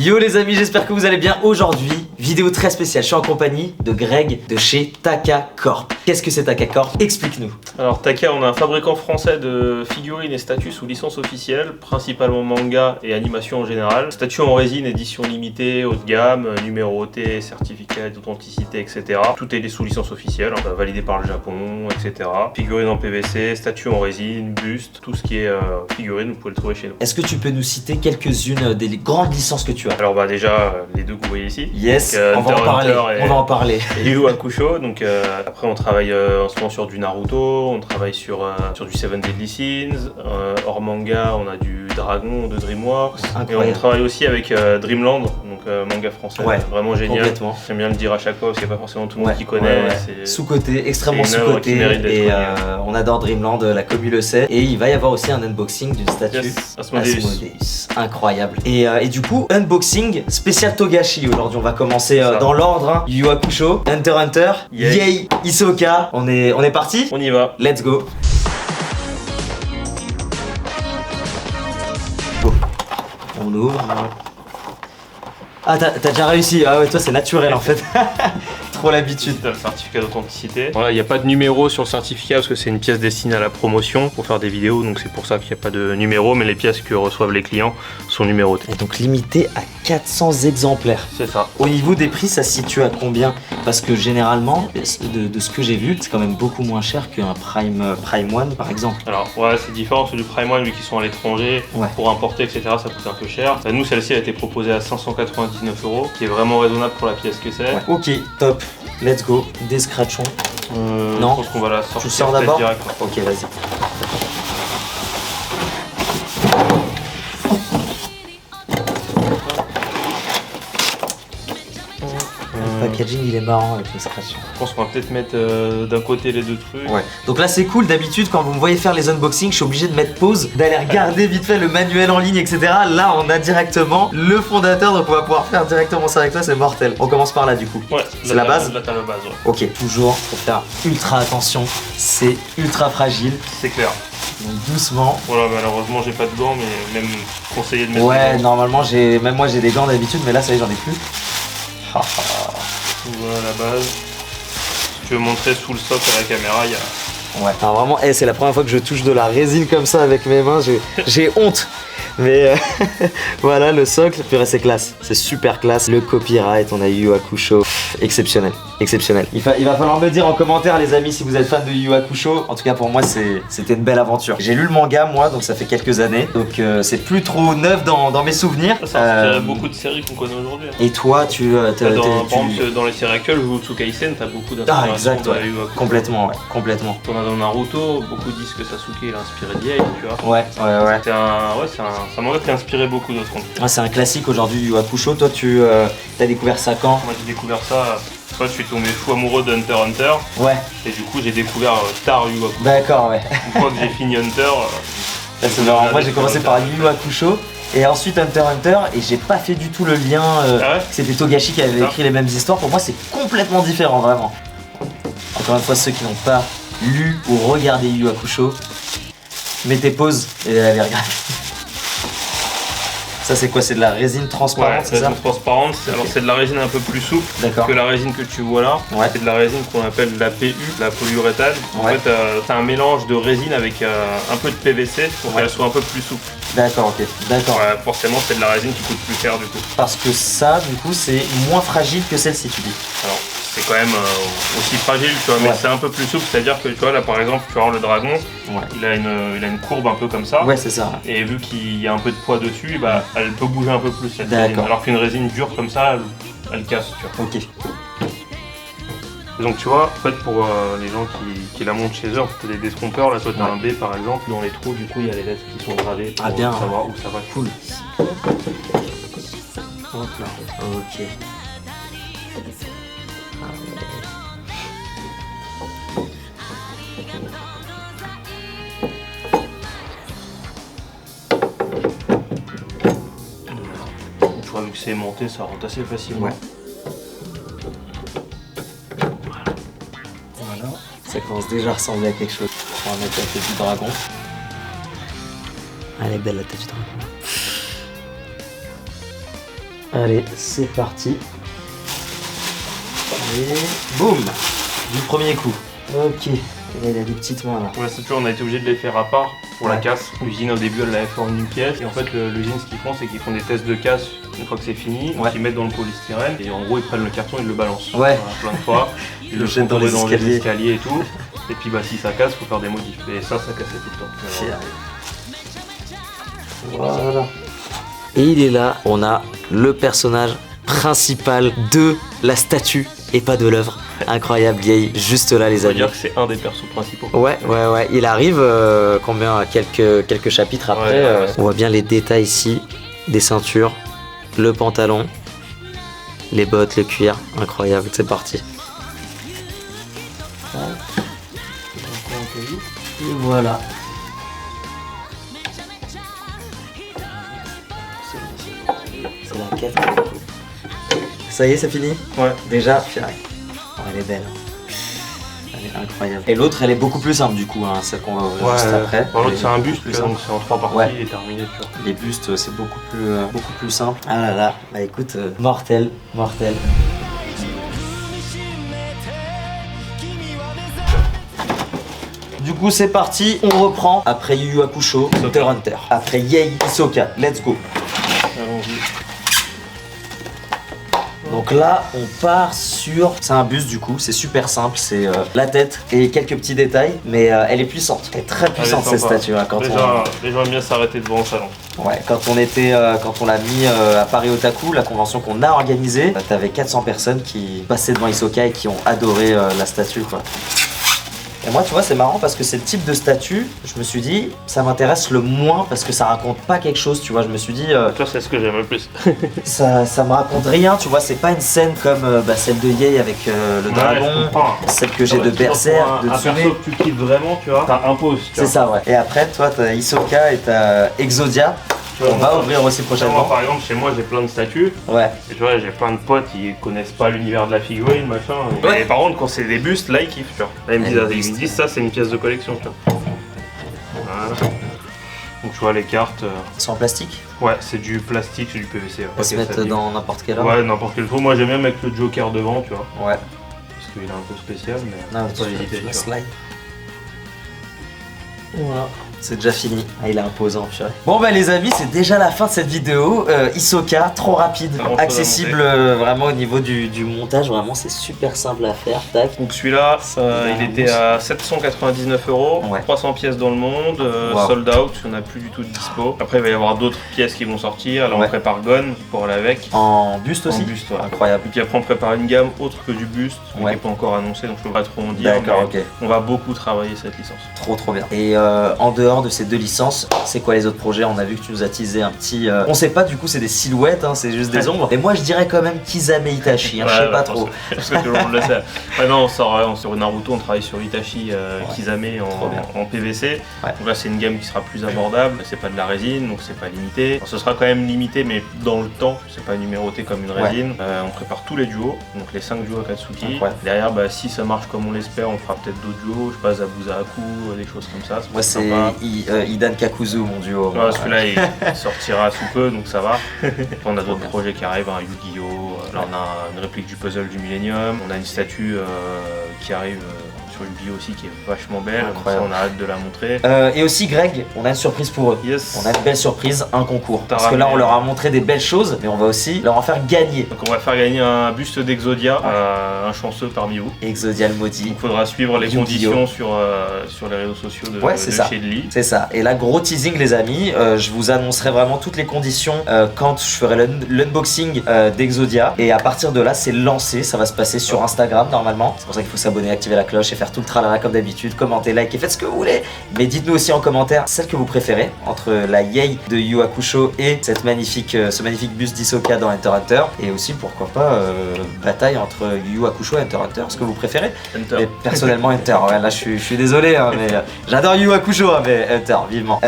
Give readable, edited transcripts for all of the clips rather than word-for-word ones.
Yo les amis, j'espère que vous allez bien. Aujourd'hui, vidéo très spéciale. Je suis en compagnie de Greg de chez Taka Corp. Qu'est-ce que c'est Taka Corp? Explique-nous. Alors Taka, on est un fabricant français de figurines et statues sous licence officielle, principalement manga et animation en général. Statues en résine, édition limitée, haut de gamme, numéroté, certificat d'authenticité, etc. Tout est sous licence officielle, validé par le Japon, etc. Figurines en PVC, statues en résine, buste, tout ce qui est figurines, vous pouvez le trouver chez nous. Est-ce que tu peux nous citer quelques-unes des grandes licences que tu as? Alors déjà, les deux que vous voyez ici. Yes, on va en parler. On va en parler. Et Yu Yu Hakusho, donc après on travaille en ce moment sur du Naruto, on travaille sur du Seven Deadly Sins, hors manga on a du Dragon de DreamWorks. Incroyable. Et on travaille aussi avec Dreamland, donc manga français, vraiment génial. J'aime bien le dire à chaque fois parce qu'il n'y a pas forcément tout le monde qui connaît. Sous-côté, extrêmement sous-côté. Et on adore Dreamland, la commu le sait. Et il va y avoir aussi un unboxing d'une statue Asmodeus. Incroyable. Et du coup, unboxing spécial Togashi aujourd'hui. On va commencer dans l'ordre. Hein. Yu Yu Hakusho, Hunter x Hunter, Yay, Hisoka. On est parti? On y va. Let's go. Bon. On ouvre. Ah, t'as déjà réussi. Ah ouais, toi c'est naturel en fait. Trop l'habitude. T'as le certificat d'authenticité. Voilà, il n'y a pas de numéro sur le certificat parce que c'est une pièce destinée à la promotion pour faire des vidéos, donc c'est pour ça qu'il n'y a pas de numéro, mais les pièces que reçoivent les clients sont numérotées. Et donc limité à 400 exemplaires. C'est ça. Au niveau des prix, ça se situe à combien? Parce que généralement, de ce que j'ai vu, c'est quand même beaucoup moins cher qu'un Prime One par exemple. Alors ouais, c'est différent, ceux du Prime One vu qu'ils sont à l'étranger, pour importer etc, ça coûte un peu cher. Nous, celle-ci a été proposée à 599 €, qui est vraiment raisonnable pour la pièce que c'est. Ouais. Ok, top. Let's go, descratchons. Non, je pense qu'on va la sortir. Tu sors d'abord direct. Ok, vas-y. Le packaging il est marrant avec le scratch. Je pense qu'on va peut-être mettre d'un côté les deux trucs. Ouais. Donc là c'est cool, d'habitude quand vous me voyez faire les unboxings, je suis obligé de mettre pause, d'aller regarder vite fait le manuel en ligne, etc. Là on a directement le fondateur, donc on va pouvoir faire directement ça avec toi, c'est mortel. On commence par là du coup. Ouais, c'est la base. Là t'as la base, ouais. Ok, toujours, faut faire ultra attention, c'est ultra fragile. C'est clair. Donc doucement. Voilà, malheureusement j'ai pas de gants, mais même conseillé de mettre ouais, des gants. normalement même moi j'ai des gants d'habitude, mais là ça y est, j'en ai plus. Voilà la base. Si tu veux montrer sous le socle à la caméra, il y a... Ouais, alors vraiment, c'est la première fois que je touche de la résine comme ça avec mes mains, j'ai honte. Mais voilà le socle, puis c'est classe, c'est super classe. Le copyright, on a Yu Yu Hakusho, exceptionnel, exceptionnel. Il va falloir me dire en commentaire les amis si vous êtes fan de Yu Yu Hakusho. En tout cas pour moi c'était une belle aventure. J'ai lu le manga moi, donc ça fait quelques années, donc c'est plus trop neuf dans mes souvenirs. Ça inspire beaucoup de séries qu'on connaît aujourd'hui. Et toi par exemple dans les séries actuelles, Jujutsu Kaisen, t'as beaucoup d'inspiration. Ah exact, ouais. Complètement, ouais, complètement. On a dans Naruto, beaucoup disent que Sasuke il a inspiré Yay, tu vois. Ouais. C'est un manga qui a inspiré beaucoup d'autres. Ah, c'est un classique aujourd'hui Yu Yu Hakusho. Toi tu as découvert ça quand? Moi j'ai découvert ça, je suis tombé fou amoureux de Hunter x Hunter. Ouais. Et du coup j'ai découvert Star Yu Yu Hakusho. D'accord, ouais. Une fois que j'ai fini Hunter. C'est marrant, moi j'ai commencé par Yu Yu Hakusho et ensuite Hunter x Hunter et j'ai pas fait du tout le lien que c'était Togashi qui avait écrit les mêmes histoires. Pour moi c'est complètement différent vraiment. Encore une fois ceux qui n'ont pas lu ou regardé Yu Yu Hakusho, mettez pause et allez regarder. Ça c'est quoi? C'est de la résine transparente, c'est ça? Résine transparente, alors c'est de la résine un peu plus souple que la résine que tu vois là. C'est de la résine qu'on appelle la PU, la polyuréthane. En fait t'as un mélange de résine avec un peu de PVC pour qu'elle soit un peu plus souple. D'accord, ok, d'accord. Ouais, forcément c'est de la résine qui coûte plus cher du coup. Parce que ça du coup c'est moins fragile que celle-ci tu dis. Alors c'est quand même aussi fragile tu vois, mais c'est un peu plus souple, c'est-à-dire que tu vois là par exemple tu vas voir le dragon, il a une courbe un peu comme ça. Ouais c'est ça. Et vu qu'il y a un peu de poids dessus, bah, elle peut bouger un peu plus cette résine. Alors qu'une résine dure comme ça, elle casse tu vois. Ok. Et donc tu vois, en fait pour les gens qui la montent chez eux, t'as des détrompeurs, là toi t'as un B par exemple, dans les trous du coup il y a les lettres qui sont gravées pour savoir où ça va. Cool. Hop là. Ok. Tu vois vu que c'est aimanté, ça rentre assez facilement. Ouais. Voilà. Ça commence déjà à ressembler à quelque chose. On va mettre la tête du dragon. Elle est belle la tête du dragon. Allez, c'est parti. Et boum, du premier coup. Ok, et là, il a des petites mains là. Ouais, c'est toujours, on a été obligé de les faire à part pour la Ouais. casse. L'usine au début elle l'avait fait en une pièce et en fait l'usine ce qu'ils font c'est qu'ils font des tests de casse une fois que c'est fini, Ouais. ils mettent dans le polystyrène et en gros ils prennent le carton et ils le balancent. Ouais. Voilà, plein de fois. Ils Le le jettent font dans les tomber escaliers. escaliers et tout. Et puis bah si ça casse, faut faire des modifs. Et ça cassait tout le temps. Mais Voilà. Et il est là, on a le personnage principal de la statue et pas de l'œuvre. Incroyable, Yei, juste là les on va amis. dire que c'est un des persos principaux. Ouais, il arrive combien quelques chapitres après. Ouais. On voit bien les détails ici, des ceintures, le pantalon, les bottes, le cuir, incroyable, c'est parti. Et voilà. C'est la quête. Ça y est, c'est fini? Ouais. Déjà, purée. Oh, elle est belle. Elle est incroyable. Et l'autre, elle est beaucoup plus simple du coup, hein, celle qu'on va ouvrir juste après. Bon, l'autre Elle c'est est un beaucoup buste, plus donc simple. c'est en 3 parties Ouais. et terminé tu vois. Les bustes, c'est beaucoup plus simple. Ah là là, bah écoute, mortel. Du coup, c'est parti, on reprend. Après Yu Yu Hakusho, Hunter x Hunter. Après Yei, Hisoka, let's go. Allons-y. Donc là, on part sur... C'est un buste du coup, c'est super simple, c'est la tête et quelques petits détails, mais elle est puissante. Elle est très puissante Elle est cette sympa. statue. Hein, Les gens aiment bien s'arrêter devant ça. quand on l'a mis à Paris Otaku, la convention qu'on a organisée, t'avais 400 personnes qui passaient devant Hisoka et qui ont adoré la statue quoi. Et moi, tu vois, c'est marrant parce que c'est le type de statue, je me suis dit, ça m'intéresse le moins parce que ça raconte pas quelque chose, tu vois. Je me suis dit, Toi c'est ce que j'aime le plus. ça me raconte rien, tu vois. C'est pas une scène comme celle de Yei avec le dragon, je comprends. celle que j'ai de Berserk, de Un Tsume. perso que tu kiffes vraiment, tu vois, ça impose. C'est ça, ouais. Et après, toi, t'as Hisoka et t'as Exodia. On va ouvrir aussi Moi, prochainement. par exemple, chez moi, j'ai plein de statues. Ouais. Et tu vois, j'ai plein de potes, ils connaissent pas l'univers de la figurine, machin. Ouais. Et par contre, quand c'est des bustes, là, ils kiffent, tu vois. Là, ils me Ouais, disent, les ils bustes. me disent ça, c'est une pièce de collection, tu vois. Voilà. Donc, tu vois, les cartes, C'est en plastique. ouais, c'est du plastique, c'est du PVC. On peut se mettre dans n'importe quel ordre. Ouais, n'importe quel trou. Moi, j'aime bien mettre le Joker devant, tu vois. Ouais. Parce qu'il est un peu spécial, mais Non, faut pas hésiter, tu tu vois. slide. Voilà. C'est déjà fini. Ah, il est imposant, purée. Bon bah les amis, c'est déjà la fin de cette vidéo. Hisoka, trop rapide, Pas grand-chose à accessible monter. vraiment au niveau du montage. Vraiment, c'est super simple à faire. Tac. Donc celui-là, il un était mousse. à 799 €, Ouais. 300 pièces dans le monde, Wow. sold out, on n'a plus du tout de dispo. Après il va y avoir d'autres pièces qui vont sortir, là Ouais. on prépare Gon pour aller avec. En buste aussi. En buste, ouais. Incroyable. Et puis après on prépare une gamme autre que du buste, qui Ouais. n'est pas encore annoncée donc je peux pas trop en dire. D'accord, mais ok. On va beaucoup travailler cette licence. Trop bien. Et en dehors de ces deux licences, c'est quoi les autres projets? On a vu que tu nous as teasé un petit... On sait pas du coup, c'est des silhouettes, hein, c'est juste des ombres. Et moi je dirais quand même Kisame et Itachi, hein, je sais Ouais, pas ouais, trop. parce que tout le monde le sait. Ouais, non, sur Naruto, on travaille sur Itachi, Kisame Trop bien. en PVC. Ouais. Donc là, c'est une gamme qui sera plus abordable. C'est pas de la résine, donc c'est pas limité. Alors, ce sera quand même limité, mais dans le temps, c'est pas numéroté comme une résine. On prépare tous les duos, donc les 5 duos Akatsuki. Incroyable. Derrière, bah, si ça marche comme on l'espère, on fera peut-être d'autres duos. Je sais pas, Zabuzaku, des choses comme ça. Moi c'est sympa. Idan Kakuzu, mon duo. Ouais, celui-là il sortira sous peu donc ça va. On a d'autres projets qui arrivent, un Yu-Gi-Oh! Là on a une réplique du puzzle du Millennium, on a une statue qui arrive sur Yu-Gi-Oh! Aussi qui est vachement belle, donc ça Incroyable. on a hâte de la montrer. Et aussi Greg, on a une surprise pour eux. Yes. On a une belle surprise, un concours. T'as Parce que là on ramené- leur a montré des belles choses, mais on va aussi leur en faire gagner. Donc on va faire gagner un buste d'Exodia à un chanceux parmi vous. Exodial Maudit. Il faudra suivre les Yu-Gi-Oh! conditions sur les réseaux sociaux de, Ouais, c'est de ça. chez Lee. C'est ça. Et là, gros teasing, les amis. Je vous annoncerai vraiment toutes les conditions quand je ferai l'unboxing d'Exodia. Et à partir de là, c'est lancé. Ça va se passer sur Instagram normalement. C'est pour ça qu'il faut s'abonner, activer la cloche et faire tout le tralala comme d'habitude. Commentez, like et faites ce que vous voulez. Mais dites-nous aussi en commentaire celle que vous préférez entre la Yei de Yu Yu Hakusho et ce magnifique buste d'Hisoka dans Hunter x Hunter. Et aussi, pourquoi pas, bataille entre Yu Yu Hakusho et Hunter x Hunter. Ce que vous préférez. Hunter. Mais personnellement Hunter, ouais, là je suis désolé, hein, mais j'adore Yu Yu Hakusho, hein, mais Hunter, vivement.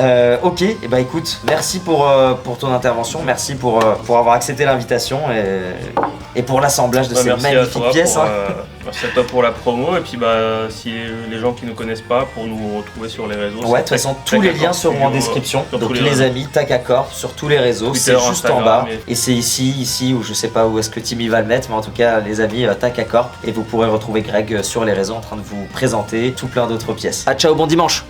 Ok, et bah écoute, merci pour ton intervention, merci pour avoir accepté l'invitation et pour l'assemblage de Ouais, ces merci à magnifiques toi pièces. pour, Hein. Merci à toi pour la promo. Et puis si les gens qui ne connaissent pas, pour nous retrouver sur les réseaux. Ouais, de toute façon, tous les liens seront en description. Donc les amis, TACACORP sur tous les réseaux, c'est juste Instagram, en bas. Et c'est ici, ou je sais pas où est-ce que Timmy va le mettre, mais en tout cas, les amis, TACACORP. Et vous pourrez retrouver Greg sur les réseaux en train de vous présenter tout plein d'autres pièces. Ah, ciao, bon dimanche!